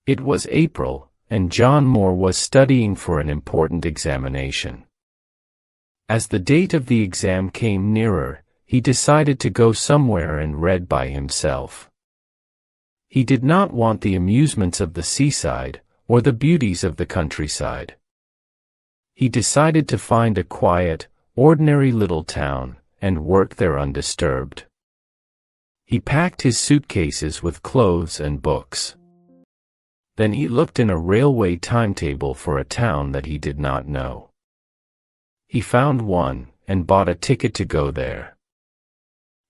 It was April, and John Moore was studying for an important examination. As the date of the exam came nearer, he decided to go somewhere and read by himself. He did not want the amusements of the seaside, or the beauties of the countryside. He decided to find a quiet, ordinary little town, and work there undisturbed. He packed his suitcases with clothes and books. Then he looked in a railway timetable for a town that he did not know. He found one, and bought a ticket to go there.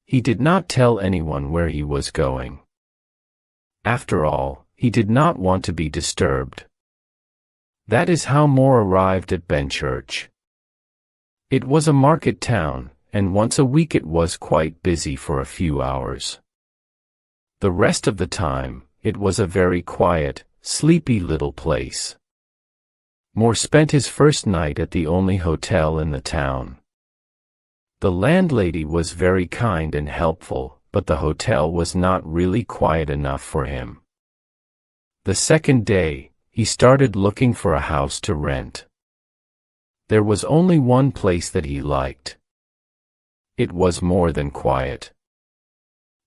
He did not tell anyone where he was going. After all, he did not want to be disturbed. That is how Moore arrived at Benchurch. It was a market town, and once a week it was quite busy for a few hours. The rest of the time, it was a very quiet, sleepy little place. Moore spent his first night at the only hotel in the town. The landlady was very kind and helpful, but the hotel was not really quiet enough for him. The second day, he started looking for a house to rent. There was only one place that he liked. It was more than quiet.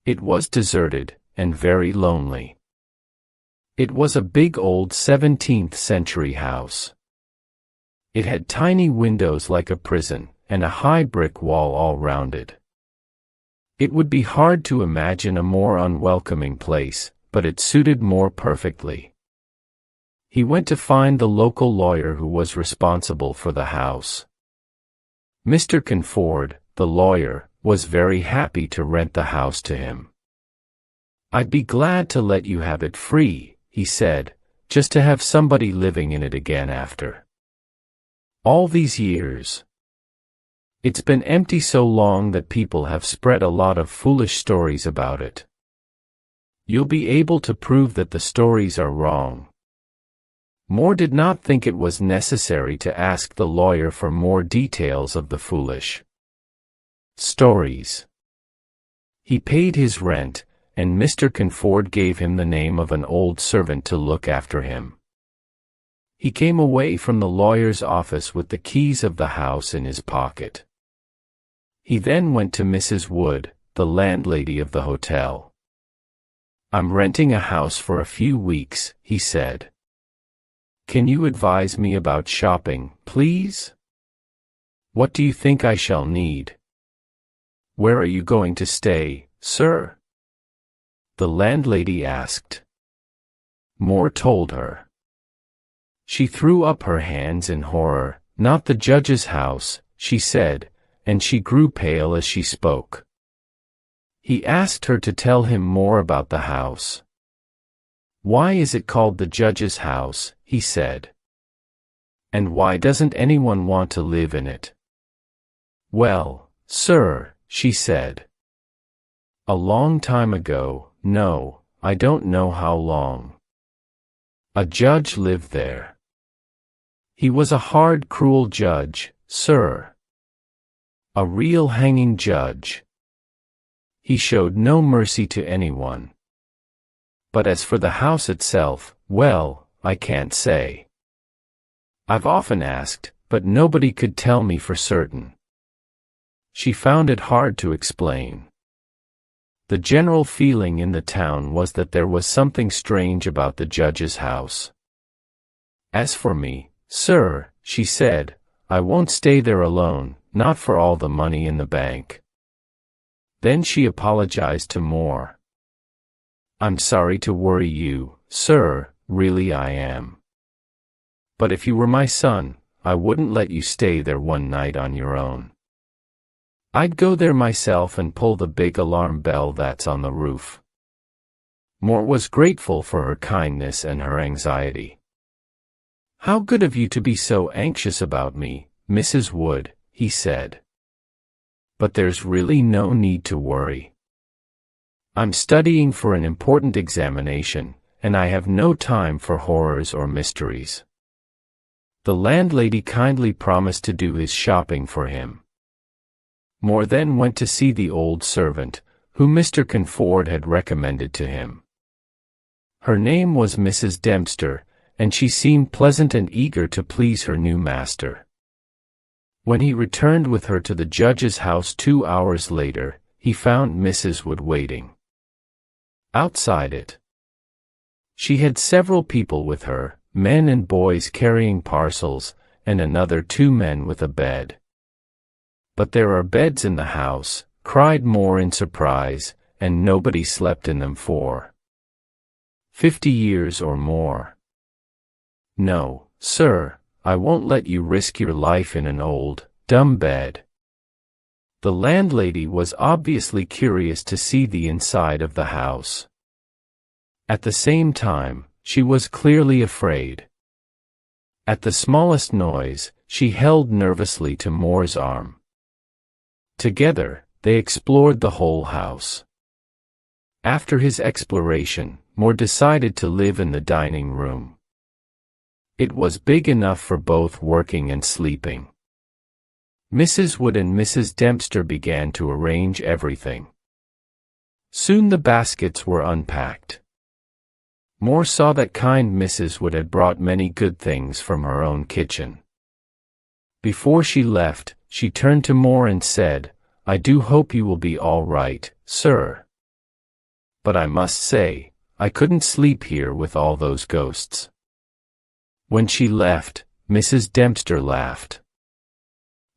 It was deserted, and very lonely. It was a big old 17th century house. It had tiny windows like a prison, and a high brick wall all round it. It would be hard to imagine a more unwelcoming place, but it suited Moore perfectly. He went to find the local lawyer who was responsible for the house. Mr. Conford, the lawyer, was very happy to rent the house to him. "I'd be glad to let you have it free," he said, "just to have somebody living in it again after all these years. It's been empty so long that people have spread a lot of foolish stories about it. You'll be able to prove that the stories are wrong." Moore did not think it was necessary to ask the lawyer for more details of the foolish stories. He paid his rent, and Mr. Conford gave him the name of an old servant to look after him. He came away from the lawyer's office with the keys of the house in his pocket. He then went to Mrs. Wood, the landlady of the hotel. "I'm renting a house for a few weeks," he said. "Can you advise me about shopping, please? What do you think I shall need? Where are you going to stay, sir?" the landlady asked. Moore told her. She threw up her hands in horror. "Not the judge's house," she said, and she grew pale as she spoke. He asked her to tell him more about the house. "Why is it called the judge's house?" he said. "And why doesn't anyone want to live in it?" "Well, sir," she said. "A long time ago, no, I don't know how long. A judge lived there. He was a hard, cruel judge, sir. A real hanging judge. He showed no mercy to anyone. But as for the house itself, well, I can't say. I've often asked, but nobody could tell me for certain." She found it hard to explain. The general feeling in the town was that there was something strange about the judge's house. "As for me, sir," she said, "I won't stay there alone, not for all the money in the bank." Then she apologized to Moore. "I'm sorry to worry you, sir, really I am. But if you were my son, I wouldn't let you stay there one night on your own. I'd go there myself and pull the big alarm bell that's on the roof." Moore was grateful for her kindness and her anxiety. "How good of you to be so anxious about me, Mrs. Wood," he said. "But there's really no need to worry. I'm studying for an important examination, and I have no time for horrors or mysteries." The landlady kindly promised to do his shopping for him. Moore then went to see the old servant, whom Mr. Conford had recommended to him. Her name was Mrs. Dempster, and she seemed pleasant and eager to please her new master. When he returned with her to the judge's house 2 hours later, he found Mrs. Wood waiting outside it. She had several people with her, men and boys carrying parcels, and another 2 men with a bed. "But there are beds in the house," cried Moore in surprise, "and nobody slept in them for 50 years or more. No, sir, I won't let you risk your life in an old, dumb bed." The landlady was obviously curious to see the inside of the house. At the same time, she was clearly afraid. At the smallest noise, she held nervously to Moore's arm. Together, they explored the whole house. After his exploration, Moore decided to live in the dining room. It was big enough for both working and sleeping. Mrs. Wood and Mrs. Dempster began to arrange everything. Soon the baskets were unpacked. Moore saw that kind Mrs. Wood had brought many good things from her own kitchen. Before she left, she turned to Moore and said, "I do hope you will be all right, sir. But I must say, I couldn't sleep here with all those ghosts." When she left, Mrs. Dempster laughed.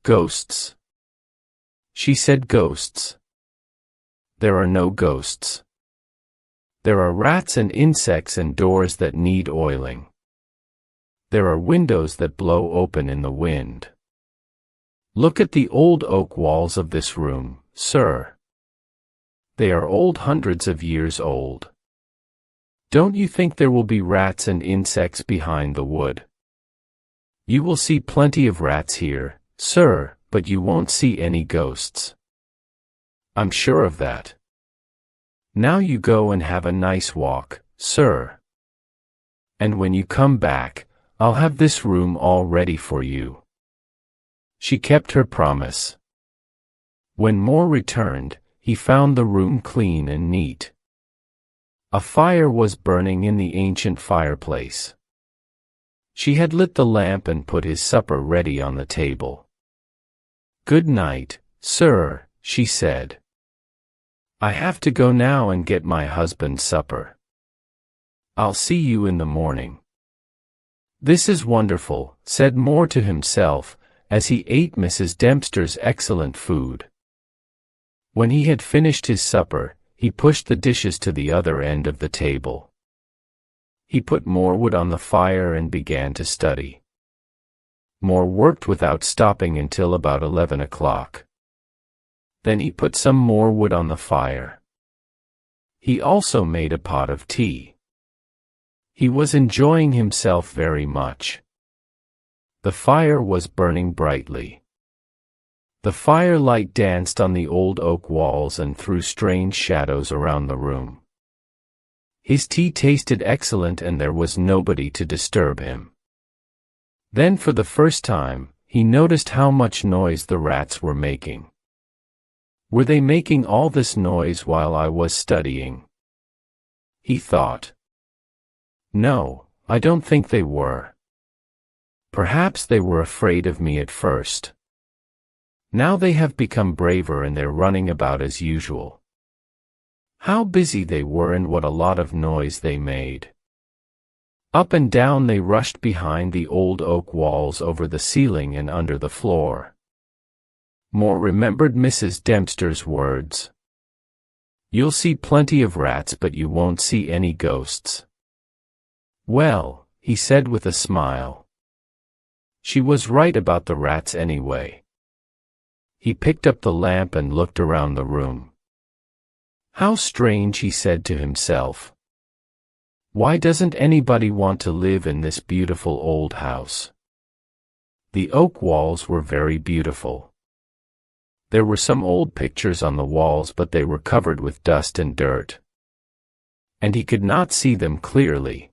"Ghosts?" she said. "Ghosts? There are no ghosts. There are rats and insects and doors that need oiling. There are windows that blow open in the wind. Look at the old oak walls of this room, sir. They are old, hundreds of years old. Don't you think there will be rats and insects behind the wood? You will see plenty of rats here, sir, but you won't see any ghosts. I'm sure of that. Now you go and have a nice walk, sir. And when you come back, I'll have this room all ready for you." She kept her promise. When Moore returned, he found the room clean and neat. A fire was burning in the ancient fireplace. She had lit the lamp and put his supper ready on the table. "Good night, sir," she said. "I have to go now and get my husband's supper. I'll see you in the morning." "This is wonderful," said Moore to himself, as he ate Mrs. Dempster's excellent food. When he had finished his supper, he pushed the dishes to the other end of the table. He put more wood on the fire and began to study. Moore worked without stopping until about 11 o'clock. Then he put some more wood on the fire. He also made a pot of tea. He was enjoying himself very much. The fire was burning brightly. The firelight danced on the old oak walls and threw strange shadows around the room. His tea tasted excellent and there was nobody to disturb him. Then for the first time, he noticed how much noise the rats were making. Were they making all this noise while I was studying? He thought. No, I don't think they were. Perhaps they were afraid of me at first. Now they have become braver and they're running about as usual. How busy they were and what a lot of noise they made. Up and down they rushed behind the old oak walls, over the ceiling and under the floor. Moore remembered Mrs. Dempster's words. "You'll see plenty of rats but you won't see any ghosts." "Well," he said with a smile. She was right about the rats anyway. He picked up the lamp and looked around the room. How strange, he said to himself. Why doesn't anybody want to live in this beautiful old house? The oak walls were very beautiful. There were some old pictures on the walls, but they were covered with dust and dirt, and he could not see them clearly.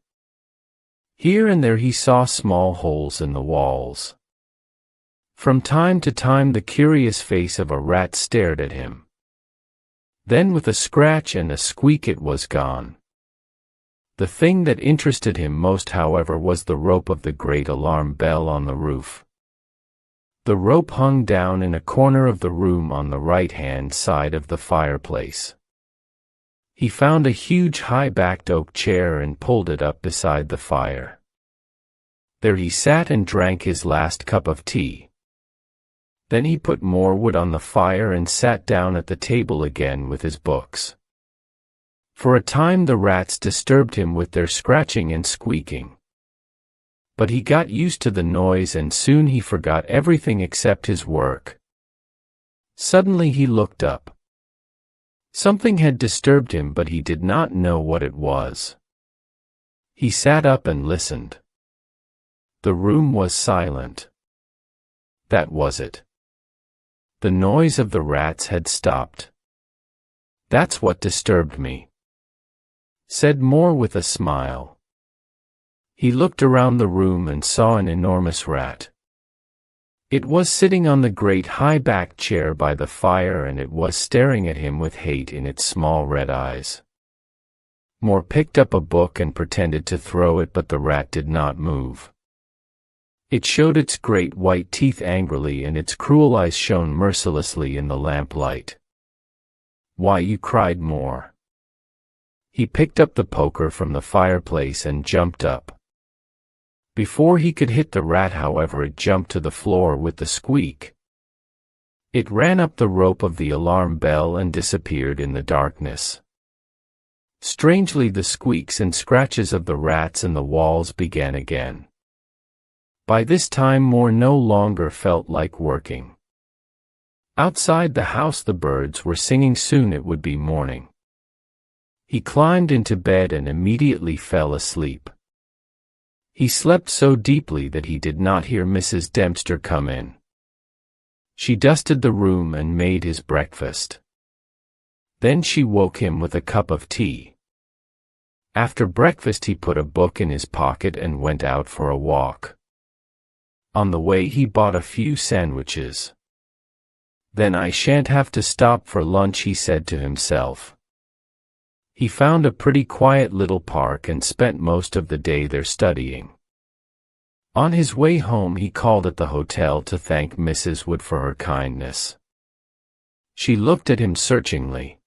Here and there he saw small holes in the walls. From time to time the curious face of a rat stared at him. Then with a scratch and a squeak it was gone. The thing that interested him most, however, was the rope of the great alarm bell on the roof. The rope hung down in a corner of the room on the right-hand side of the fireplace. He found a huge high-backed oak chair and pulled it up beside the fire. There he sat and drank his last cup of tea. Then he put more wood on the fire and sat down at the table again with his books. For a time the rats disturbed him with their scratching and squeaking. But he got used to the noise and soon he forgot everything except his work. Suddenly he looked up. Something had disturbed him, but he did not know what it was. He sat up and listened. The room was silent. That was it. The noise of the rats had stopped. "That's what disturbed me," said Moore with a smile. He looked around the room and saw an enormous rat. It was sitting on the great high-backed chair by the fire and it was staring at him with hate in its small red eyes. Moore picked up a book and pretended to throw it, but the rat did not move. It showed its great white teeth angrily and its cruel eyes shone mercilessly in the lamplight. "Why, you!" cried Moore. He picked up the poker from the fireplace and jumped up. Before he could hit the rat, however, it jumped to the floor with a squeak. It ran up the rope of the alarm bell and disappeared in the darkness. Strangely, the squeaks and scratches of the rats and the walls began again. By this time Moore no longer felt like working. Outside the house the birds were singing. Soon it would be morning. He climbed into bed and immediately fell asleep. He slept so deeply that he did not hear Mrs. Dempster come in. She dusted the room and made his breakfast. Then she woke him with a cup of tea. After breakfast he put a book in his pocket and went out for a walk. On the way he bought a few sandwiches. "Then I shan't have to stop for lunch," he said to himself. He found a pretty quiet little park and spent most of the day there studying. On his way home he called at the hotel to thank Mrs. Wood for her kindness. She looked at him searchingly.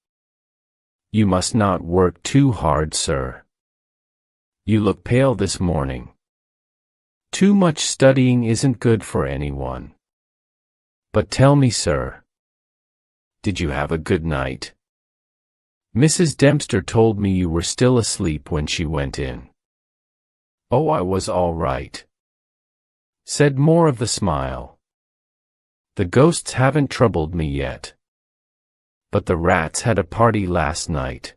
"You must not work too hard, sir. You look pale this morning. Too much studying isn't good for anyone. But tell me, sir, did you have a good night? Mrs. Dempster told me you were still asleep when she went in." "Oh, I was all right," said Moore with a smile. "The ghosts haven't troubled me yet. But the rats had a party last night.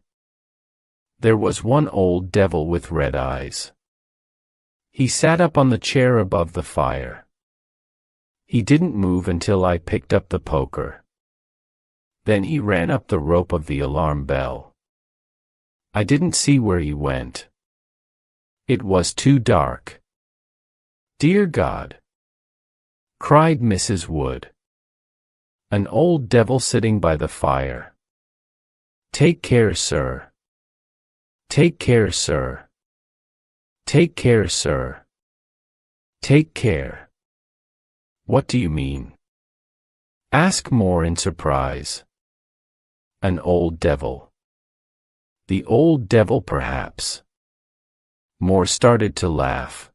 There was one old devil with red eyes. He sat up on the chair above the fire. He didn't move until I picked up the poker. Then he ran up the rope of the alarm bell. I didn't see where he went. It was too dark." "Dear God!" cried Mrs. Wood. "An old devil sitting by the fire. Take care, sir. Take care, sir. Take care, sir. Take care." "What do you mean?" asked Moore in surprise. "An old devil. The old devil, perhaps." Moore started to laugh.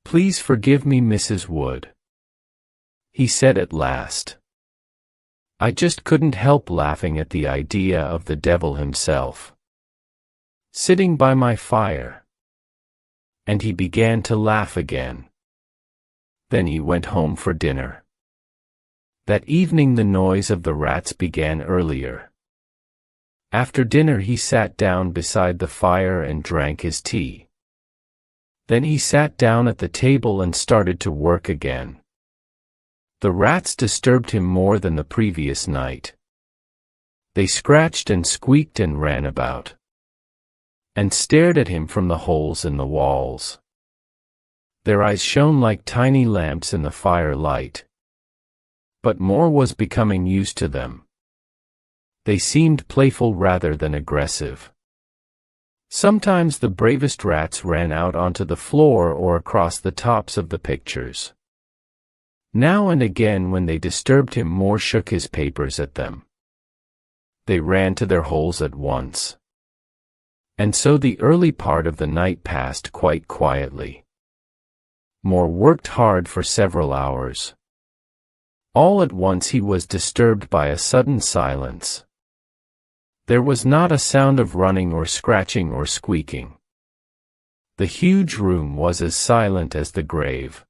"Please forgive me, Mrs. Wood," he said at last. "I just couldn't help laughing at the idea of the devil himself sitting by my fire." And he began to laugh again. Then he went home for dinner. That evening the noise of the rats began earlier. After dinner he sat down beside the fire and drank his tea. Then he sat down at the table and started to work again. The rats disturbed him more than the previous night. They scratched and squeaked and ran about, and stared at him from the holes in the walls. Their eyes shone like tiny lamps in the firelight. But Moore was becoming used to them. They seemed playful rather than aggressive. Sometimes the bravest rats ran out onto the floor or across the tops of the pictures. Now and again when they disturbed him, Moore shook his papers at them. They ran to their holes at once. And so the early part of the night passed quite quietly. Moore worked hard for several hours. All at once he was disturbed by a sudden silence. There was not a sound of running or scratching or squeaking. The huge room was as silent as the grave.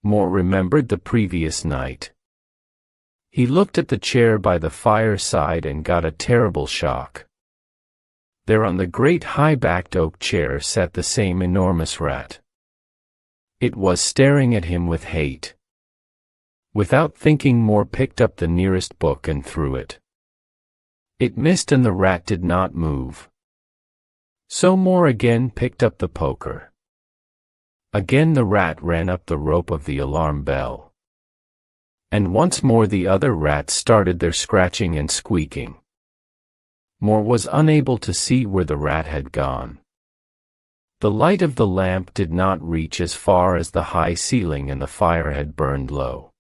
Moore remembered the previous night. He looked at the chair by the fireside and got a terrible shock. There on the great high-backed oak chair sat the same enormous rat. It was staring at him with hate. Without thinking, Moore picked up the nearest book and threw it. It missed and the rat did not move. So Moore again picked up the poker. Again the rat ran up the rope of the alarm bell. And once more the other rats started their scratching and squeaking. Moore was unable to see where the rat had gone. The light of the lamp did not reach as far as the high ceiling and the fire had burned low.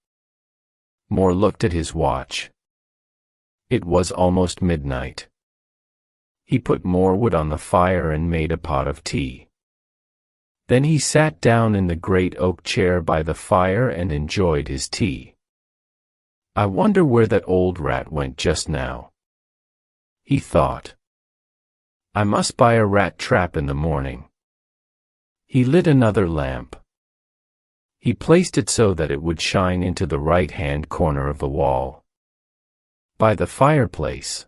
Moore looked at his watch. It was almost midnight. He put more wood on the fire and made a pot of tea. Then he sat down in the great oak chair by the fire and enjoyed his tea. I wonder where that old rat went just now, he thought. I must buy a rat trap in the morning. He lit another lamp. He placed it so that it would shine into the right-hand corner of the wall, by the fireplace.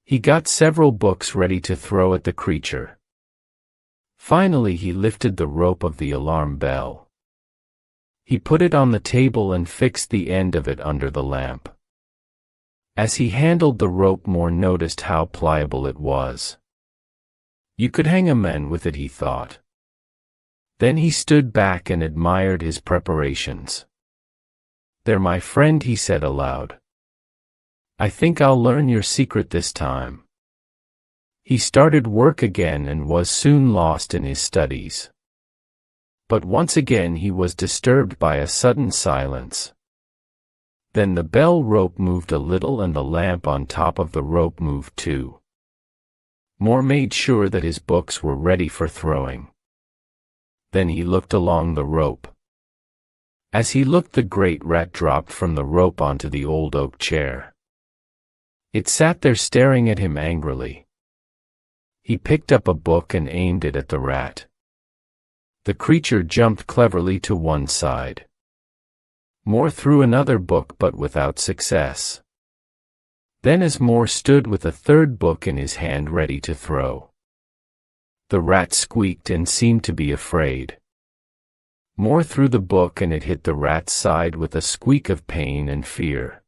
He got several books ready to throw at the creature. Finally he lifted the rope of the alarm bell. He put it on the table and fixed the end of it under the lamp. As he handled the rope, Moore noticed how pliable it was. You could hang a man with it, he thought. Then he stood back and admired his preparations. There, my friend, he said aloud. I think I'll learn your secret this time. He started work again and was soon lost in his studies. But once again he was disturbed by a sudden silence. Then the bell rope moved a little and the lamp on top of the rope moved too. Moore made sure that his books were ready for throwing. Then he looked along the rope. As he looked, the great rat dropped from the rope onto the old oak chair. It sat there staring at him angrily. He picked up a book and aimed it at the rat. The creature jumped cleverly to one side. Moore threw another book but without success. Then as Moore stood with a third book in his hand ready to throw, the rat squeaked and seemed to be afraid. Moore threw the book and it hit the rat's side with a squeak of pain and fear,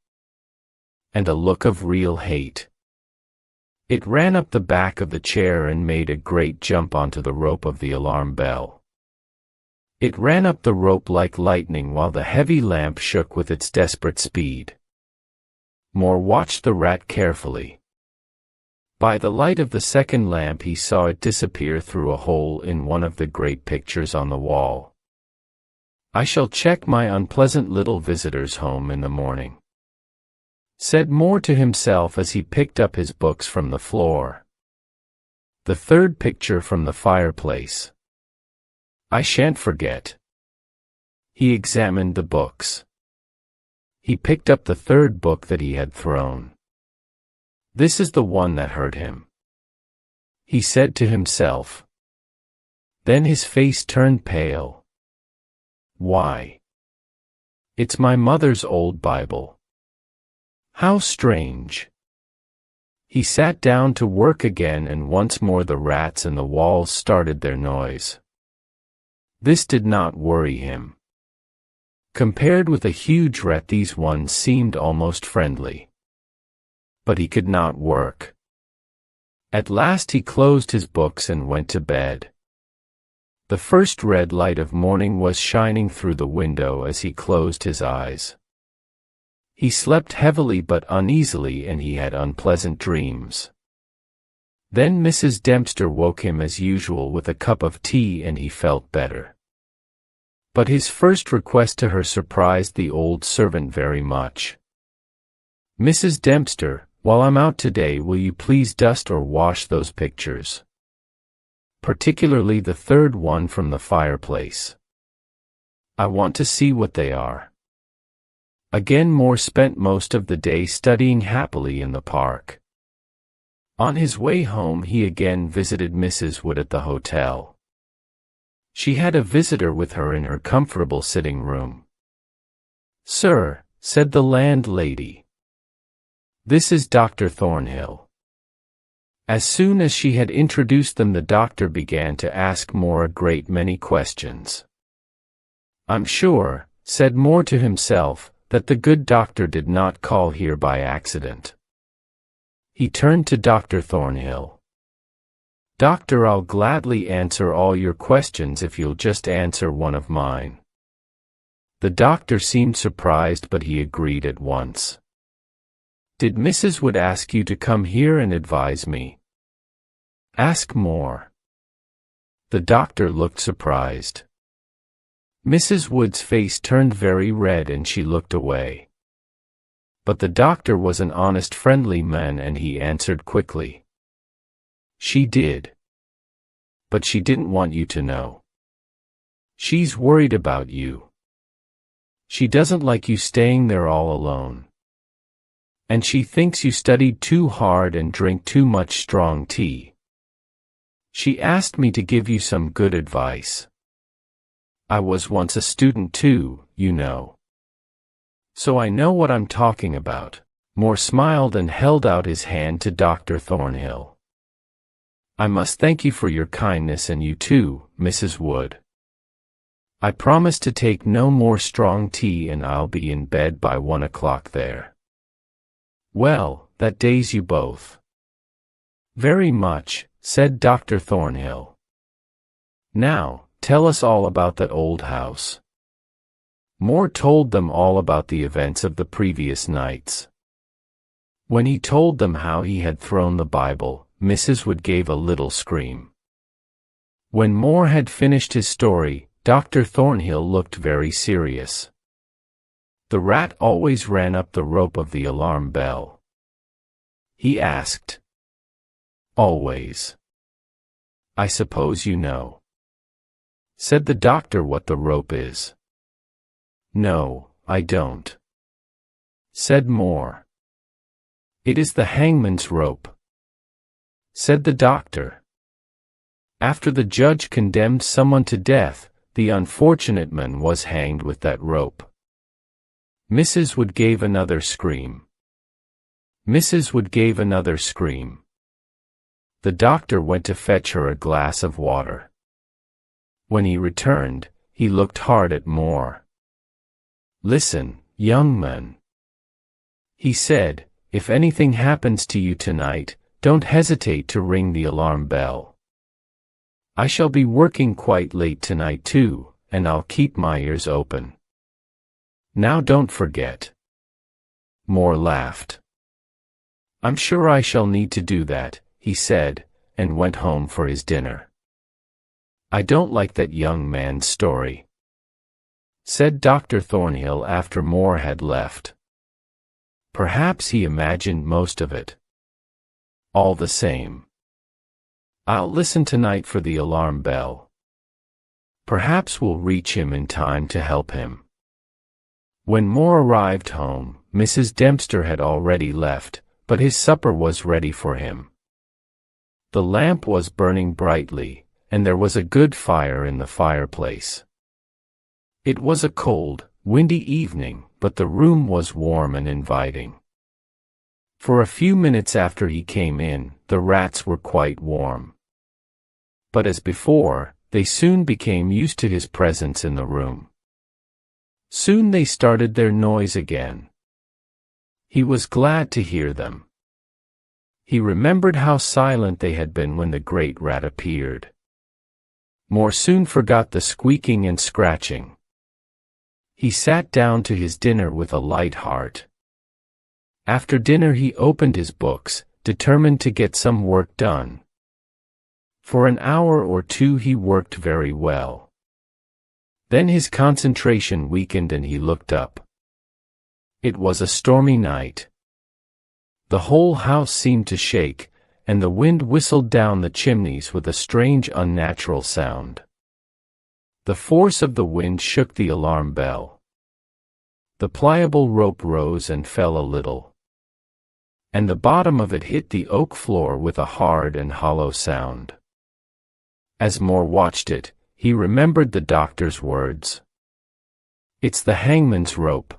and a look of real hate. It ran up the back of the chair and made a great jump onto the rope of the alarm bell. It ran up the rope like lightning while the heavy lamp shook with its desperate speed. Moore watched the rat carefully. By the light of the second lamp he saw it disappear through a hole in one of the great pictures on the wall. I shall check my unpleasant little visitor's home in the morning, said Moore to himself as he picked up his books from the floor. The third picture from the fireplace. I shan't forget. He examined the books. He picked up the third book that he had thrown. This is the one that hurt him, he said to himself. Then his face turned pale. Why? It's my mother's old Bible. How strange. He sat down to work again and once more the rats and the walls started their noise. This did not worry him. Compared with a huge rat, these ones seemed almost friendly. But he could not work. At last he closed his books and went to bed. The first red light of morning was shining through the window as he closed his eyes. He slept heavily but uneasily and he had unpleasant dreams. Then Mrs. Dempster woke him as usual with a cup of tea and he felt better. But his first request to her surprised the old servant very much. "Mrs. Dempster, while I'm out today, will you please dust or wash those pictures? Particularly the third one from the fireplace. I want to see what they are." Again Moore spent most of the day studying happily in the park. On his way home he again visited Mrs. Wood at the hotel. She had a visitor with her in her comfortable sitting room. "Sir," said the landlady, "this is Dr. Thornhill." As soon as she had introduced them, the doctor began to ask Moore a great many questions. "I'm sure," said Moore to himself, "that the good doctor did not call here by accident." He turned to Dr. Thornhill. "Doctor, I'll gladly answer all your questions if you'll just answer one of mine." The doctor seemed surprised, but he agreed at once. "Did Mrs. Wood ask you to come here and advise me?" "Ask Moore." The doctor looked surprised. Mrs. Wood's face turned very red and she looked away. But the doctor was an honest, friendly man and he answered quickly. "She did. But she didn't want you to know. She's worried about you. She doesn't like you staying there all alone. And she thinks you studied too hard and drink too much strong tea. She asked me to give you some good advice. I was once a student too, you know. So I know what I'm talking about." Moore smiled and held out his hand to Dr. Thornhill. "I must thank you for your kindness, and you too, Mrs. Wood. I promise to take no more strong tea and I'll be in bed by 1 o'clock there." "Well, that days you both." "Very much," said Dr. Thornhill. "Now, tell us all about that old house." Moore told them all about the events of the previous nights. When he told them how he had thrown the Bible, Mrs. Wood gave a little scream. When Moore had finished his story, Dr. Thornhill looked very serious. "The rat always ran up the rope of the alarm bell?" he asked. "Always. I suppose you know." Said the doctor what the rope is. "No, I don't," said Moore. "It is the hangman's rope," said the doctor. "After the judge condemned someone to death, the unfortunate man was hanged with that rope." Mrs. Wood gave another scream. Mrs. Wood gave another scream. The doctor went to fetch her a glass of water. When he returned, he looked hard at Moore. "Listen, young man," he said, "if anything happens to you tonight, don't hesitate to ring the alarm bell. I shall be working quite late tonight too, and I'll keep my ears open. Now don't forget." Moore laughed. "I'm sure I shall need to do that," he said, and went home for his dinner. "I don't like that young man's story," said Dr. Thornhill after Moore had left. "Perhaps he imagined most of it. All the same, I'll listen tonight for the alarm bell. Perhaps we'll reach him in time to help him." When Moore arrived home, Mrs. Dempster had already left, but his supper was ready for him. The lamp was burning brightly, and there was a good fire in the fireplace. It was a cold, windy evening, but the room was warm and inviting. For a few minutes after he came in, the rats were quite warm. But as before, they soon became used to his presence in the room. Soon they started their noise again. He was glad to hear them. He remembered how silent they had been when the great rat appeared. Moore soon forgot the squeaking and scratching. He sat down to his dinner with a light heart. After dinner he opened his books, determined to get some work done. For an hour or two he worked very well. Then his concentration weakened and he looked up. It was a stormy night. The whole house seemed to shake, and the wind whistled down the chimneys with a strange unnatural sound. The force of the wind shook the alarm bell. The pliable rope rose and fell a little, and the bottom of it hit the oak floor with a hard and hollow sound. As Moore watched it, he remembered the doctor's words. "It's the hangman's rope."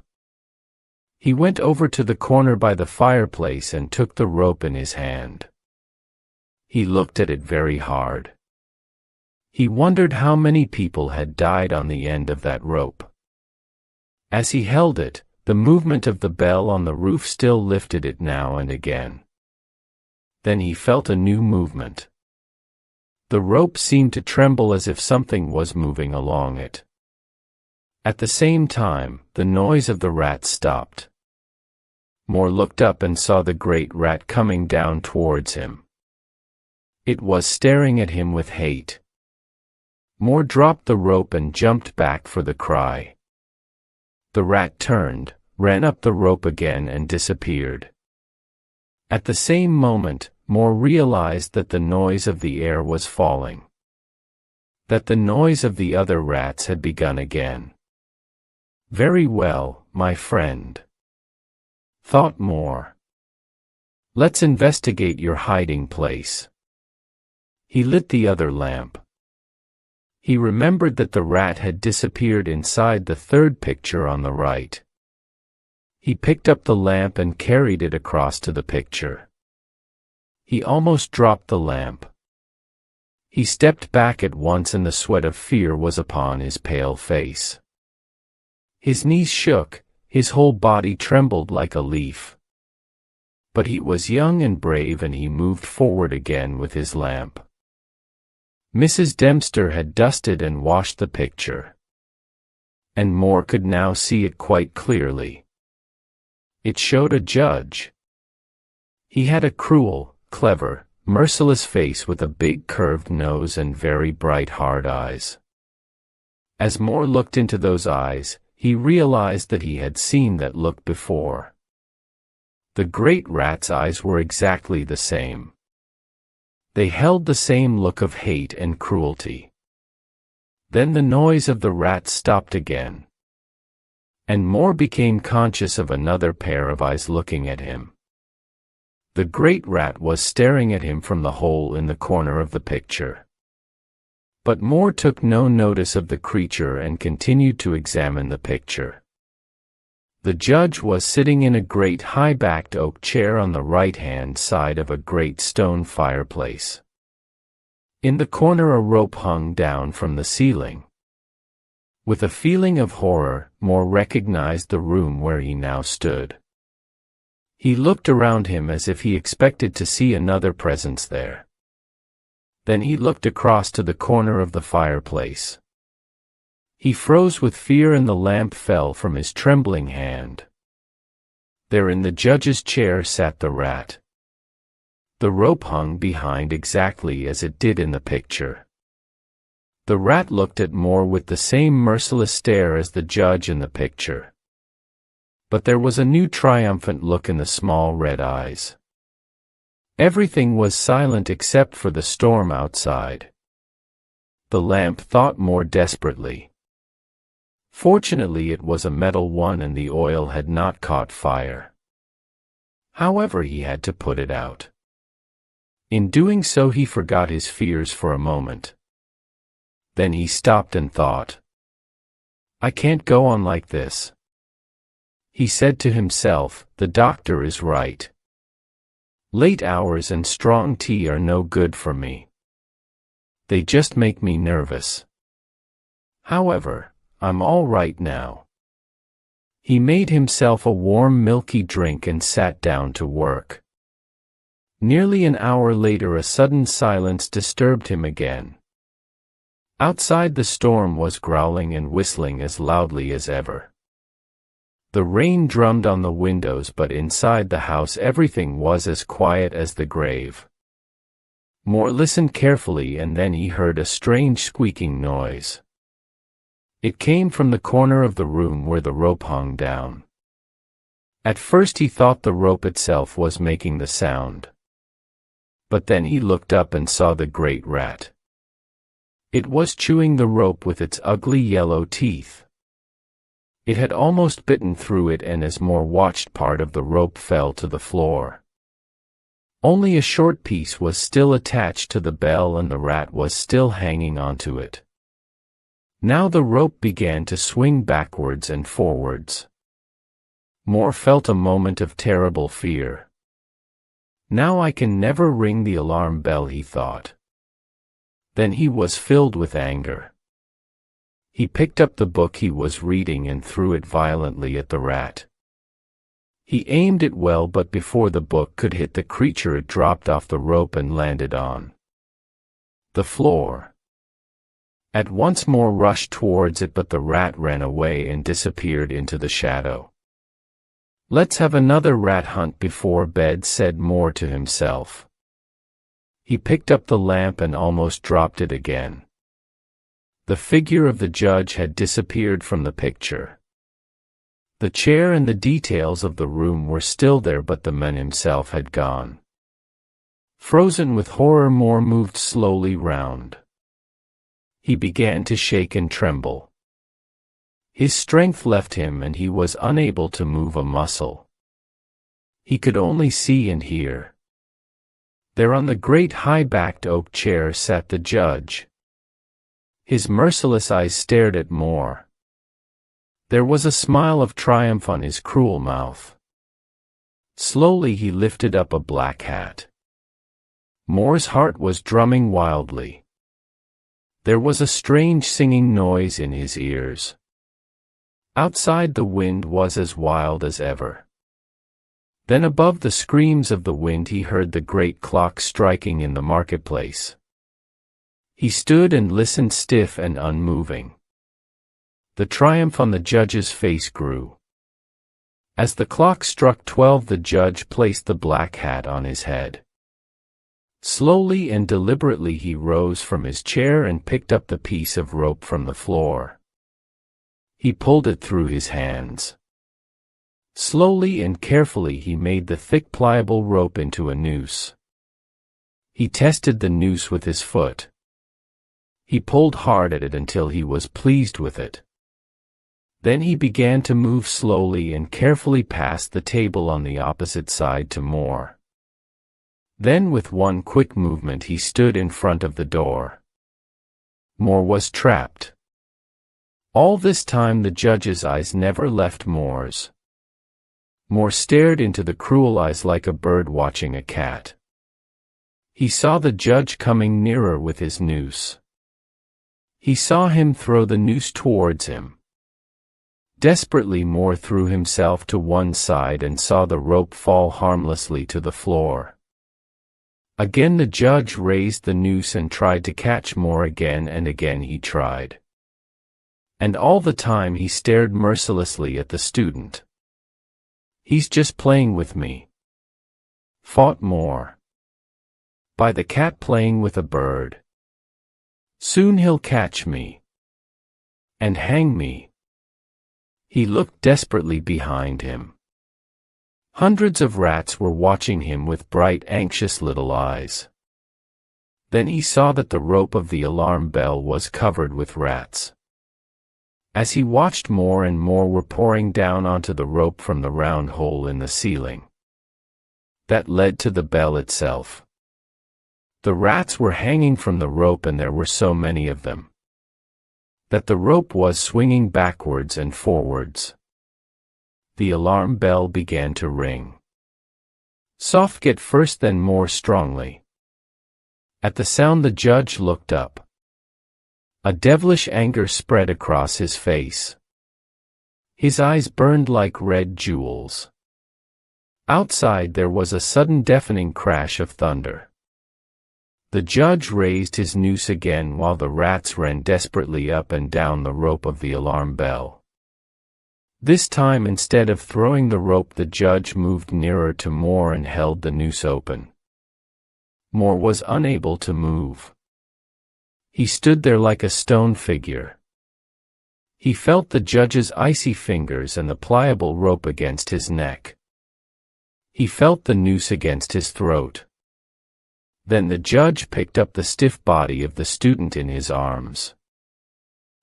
He went over to the corner by the fireplace and took the rope in his hand. He looked at it very hard. He wondered how many people had died on the end of that rope. As he held it, the movement of the bell on the roof still lifted it now and again. Then he felt a new movement. The rope seemed to tremble as if something was moving along it. At the same time, the noise of the rat stopped. Moore looked up and saw the great rat coming down towards him. It was staring at him with hate. Moore dropped the rope and jumped back for the cry. The rat turned, ran up the rope again and disappeared. At the same moment, Moore realized that the noise of the air was falling. That the noise of the other rats had begun again. "Very well, my friend," thought Moore. "Let's investigate your hiding place." He lit the other lamp. He remembered that the rat had disappeared inside the third picture on the right. He picked up the lamp and carried it across to the picture. He almost dropped the lamp. He stepped back at once and the sweat of fear was upon his pale face. His knees shook, his whole body trembled like a leaf. But he was young and brave and he moved forward again with his lamp. Mrs. Dempster had dusted and washed the picture. And Moore could now see it quite clearly. It showed a judge. He had a cruel, clever, merciless face with a big curved nose and very bright hard eyes. As Moore looked into those eyes, he realized that he had seen that look before. The great rat's eyes were exactly the same. They held the same look of hate and cruelty. Then the noise of the rat stopped again. And Moore became conscious of another pair of eyes looking at him. The great rat was staring at him from the hole in the corner of the picture. But Moore took no notice of the creature and continued to examine the picture. The judge was sitting in a great high-backed oak chair on the right-hand side of a great stone fireplace. In the corner a rope hung down from the ceiling. With a feeling of horror, Moore recognized the room where he now stood. He looked around him as if he expected to see another presence there. Then he looked across to the corner of the fireplace. He froze with fear and the lamp fell from his trembling hand. There in the judge's chair sat the rat. The rope hung behind exactly as it did in the picture. The rat looked at Moore with the same merciless stare as the judge in the picture. But there was a new triumphant look in the small red eyes. Everything was silent except for the storm outside. The lamp thought Moore desperately. Fortunately it was a metal one and the oil had not caught fire. However, he had to put it out. In doing so he forgot his fears for a moment. Then he stopped and thought. "I can't go on like this." He said to himself, "The doctor is right. Late hours and strong tea are no good for me. They just make me nervous. However, I'm all right now." He made himself a warm milky drink and sat down to work. Nearly an hour later a sudden silence disturbed him again. Outside the storm was growling and whistling as loudly as ever. The rain drummed on the windows, but inside the house everything was as quiet as the grave. Moore listened carefully, and then he heard a strange squeaking noise. It came from the corner of the room where the rope hung down. At first he thought the rope itself was making the sound. But then he looked up and saw the great rat. It was chewing the rope with its ugly yellow teeth. It had almost bitten through it, and as Moore watched, part of the rope fell to the floor. Only a short piece was still attached to the bell, and the rat was still hanging onto it. Now the rope began to swing backwards and forwards. Moore felt a moment of terrible fear. Now I can never ring the alarm bell, he thought. Then he was filled with anger. He picked up the book he was reading and threw it violently at the rat. He aimed it well, but before the book could hit the creature, it dropped off the rope and landed on the floor. At once Moore rushed towards it, but the rat ran away and disappeared into the shadow. "Let's have another rat hunt before bed," said Moore to himself. He picked up the lamp and almost dropped it again. The figure of the judge had disappeared from the picture. The chair and the details of the room were still there, but the man himself had gone. Frozen with horror, Moore moved slowly round. He began to shake and tremble. His strength left him, and he was unable to move a muscle. He could only see and hear. There on the great high-backed oak chair sat the judge. His merciless eyes stared at Moore. There was a smile of triumph on his cruel mouth. Slowly he lifted up a black hat. Moore's heart was drumming wildly. There was a strange singing noise in his ears. Outside the wind was as wild as ever. Then above the screams of the wind he heard the great clock striking in the marketplace. He stood and listened, stiff and unmoving. The triumph on the judge's face grew. As the clock struck 12, the judge placed the black hat on his head. Slowly and deliberately he rose from his chair and picked up the piece of rope from the floor. He pulled it through his hands. Slowly and carefully he made the thick pliable rope into a noose. He tested the noose with his foot. He pulled hard at it until he was pleased with it. Then he began to move slowly and carefully past the table on the opposite side to Moore. Then with one quick movement he stood in front of the door. Moore was trapped. All this time the judge's eyes never left Moore's. Moore stared into the cruel eyes like a bird watching a cat. He saw the judge coming nearer with his noose. He saw him throw the noose towards him. Desperately Moore threw himself to one side and saw the rope fall harmlessly to the floor. Again the judge raised the noose and tried to catch Moore. Again and again he tried. And all the time he stared mercilessly at the student. "He's just playing with me," thought Moore. "By the cat playing with a bird. Soon he'll catch me and hang me." He looked desperately behind him. Hundreds of rats were watching him with bright, anxious little eyes. Then he saw that the rope of the alarm bell was covered with rats. As he watched, more and more were pouring down onto the rope from the round hole in the ceiling that led to the bell itself. The rats were hanging from the rope, and there were so many of them that the rope was swinging backwards and forwards. The alarm bell began to ring. Soft at first, then more strongly. At the sound the judge looked up. A devilish anger spread across his face. His eyes burned like red jewels. Outside there was a sudden deafening crash of thunder. The judge raised his noose again while the rats ran desperately up and down the rope of the alarm bell. This time, instead of throwing the rope, the judge moved nearer to Moore and held the noose open. Moore was unable to move. He stood there like a stone figure. He felt the judge's icy fingers and the pliable rope against his neck. He felt the noose against his throat. Then the judge picked up the stiff body of the student in his arms.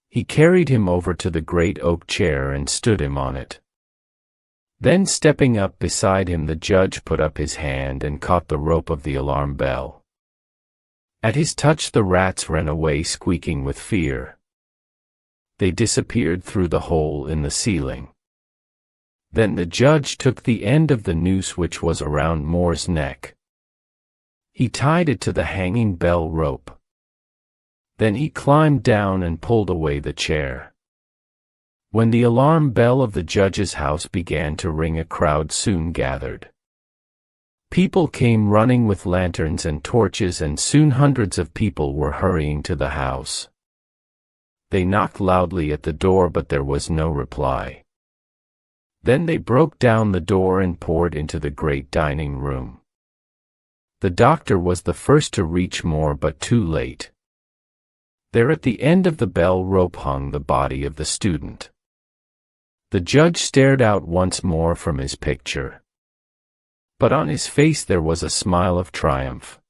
He carried him over to the great oak chair and stood him on it. Then stepping up beside him, the judge put up his hand and caught the rope of the alarm bell. At his touch the rats ran away squeaking with fear. They disappeared through the hole in the ceiling. Then the judge took the end of the noose which was around Moore's neck. He tied it to the hanging bell rope. Then he climbed down and pulled away the chair. When the alarm bell of the judge's house began to ring, a crowd soon gathered. People came running with lanterns and torches, and soon hundreds of people were hurrying to the house. They knocked loudly at the door, but there was no reply. Then they broke down the door and poured into the great dining room. The doctor was the first to reach Moore, but too late. There at the end of the bell rope hung the body of the student. The judge stared out once more from his picture. But on his face there was a smile of triumph.